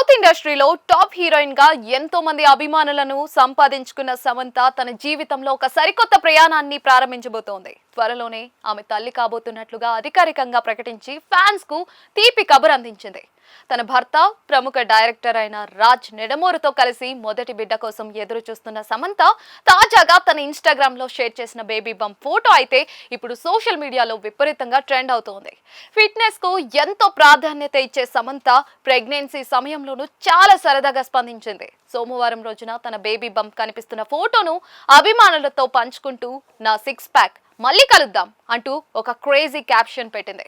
South ఇండస్ట్రీలో top heroine గా ఎంతో మంది అభిమానులను సంపాదించుకున్న సమంత తన జీవితంలో ఒక సరికొత్త ప్రయాణాన్ని ప్రారంభించబోతోంది. త్వరలోనే ఆమె తల్లి కాబోతున్నట్లుగా అధికారికంగా ప్రకటించి ఫ్యాన్స్ కు తీపి కబురు అందించింది. తన భర్త ప్రముఖ డైరెక్టర్ అయిన రాజ్ నెడమోరుతో కలిసి మొదటి బిడ్డ కోసం ఎదురు చూస్తున్న సమంత తాజాగా తన ఇన్స్టాగ్రామ్ లో షేర్ చేసిన బేబీ బంప్ ఫోటో అయితే ఇప్పుడు సోషల్ మీడియాలో విపరీతంగా ట్రెండ్ అవుతోంది. ఫిట్నెస్ కు ఎంతో ప్రాధాన్యత ఇచ్చే సమంత ప్రెగ్నెన్సీ సమయంలోనూ చాలా సరదాగా స్పందించింది. సోమవారం రోజున తన బేబీ బంప్ కనిపిస్తున్న ఫోటోను అభిమానులతో పంచుకుంటూ నా సిక్స్ ప్యాక్ మళ్ళీ కలుద్దాం అంటూ ఒక క్రేజీ క్యాప్షన్ పెట్టింది.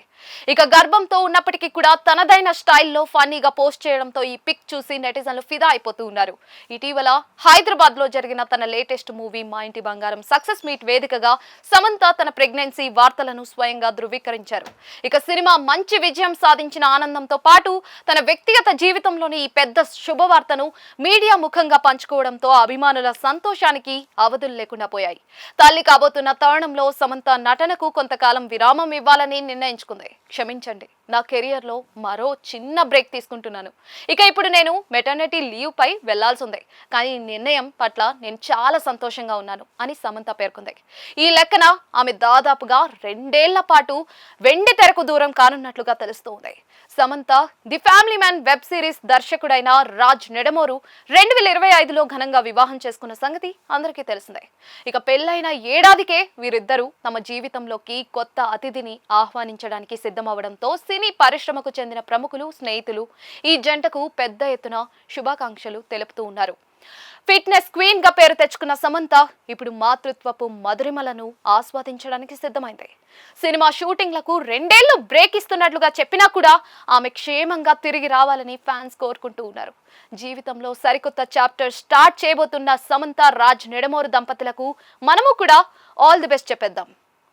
ఇక గర్భంతో ఉన్నప్పటికీ కూడా తనదైన స్టైల్లో ఫన్నీగా పోస్ట్ చేయడంతో ఈ పిక్ చూసి నెటిజన్లు ఫిదా అయిపోతూ ఉన్నారు. ఇటీవల హైదరాబాద్ లో జరిగిన తన లేటెస్ట్ మూవీ మా ఇంటి బంగారం సక్సెస్ మీట్ వేదికగా సమంత తన ప్రెగ్నెన్సీ వార్తలను స్వయంగా ధృవీకరించారు. ఇక సినిమా మంచి విజయం సాధించిన ఆనందంతో పాటు తన వ్యక్తిగత జీవితంలోని ఈ పెద్ద శుభవార్తను మీడియా ముఖంగా పంచుకోవడంతో అభిమానుల సంతోషానికి అవధులు లేకుండా పోయాయి. తల్లి కాబోతున్న తరుణంలో సమంత నటనకు కొంతకాలం విరామం ఇవ్వాలని నిర్ణయించుకుంది. క్షమించండి, నా కెరియర్ లో మరో చిన్న బ్రేక్ తీసుకుంటున్నాను. ఇక ఇప్పుడు నేను మెటర్నిటీ లీవ్ పై వెళ్లాల్సి ఉంది. కానీ ఈ నిర్ణయం పట్ల నేను చాలా సంతోషంగా ఉన్నాను అని సమంత పేర్కొంది. ఈ లెక్కన ఆమె దాదాపుగా 2 ఏళ్ల పాటు వెండి తెరకు దూరం కానున్నట్లుగా తెలుస్తోంది. Samantha the family man web series దర్శకుడైన రాజ్ నెడమోరు 2025లో ఘనంగా వివాహం చేసుకున్న సంగతి అందరికీ తెలిసిందే. ఇక పెళ్లైన ఏడాదికే వీరిద్దరూ తమ జీవితంలోకి కొత్త అతిథిని ఆహ్వానించడానికి సిద్ధమవడంతో సినీ పరిశ్రమకు చెందిన ప్రముఖులు, స్నేహితులు ఈ జంటకు పెద్ద ఎత్తున శుభాకాంక్షలు తెలుపుతూ ఉన్నారు. ఫిట్నెస్ క్వీన్ గా పేరు తెచ్చుకున్న సమంత ఇప్పుడు మాతృత్వపు మధురిమలను ఆస్వాదించడానికి సిద్ధమైంది. సినిమా షూటింగ్లకు 2 ఏళ్లు బ్రేక్ ఇస్తున్నట్లుగా చెప్పినా కూడా ఆమె క్షేమంగా తిరిగి రావాలని ఫ్యాన్స్ కోరుకుంటూ ఉన్నారు. జీవితంలో సరికొత్త చాప్టర్ స్టార్ట్ చేయబోతున్న సమంత రాజ్ నెడమోరు దంపతులకు మనము కూడా ఆల్ ది బెస్ట్ చెప్పేద్దాం.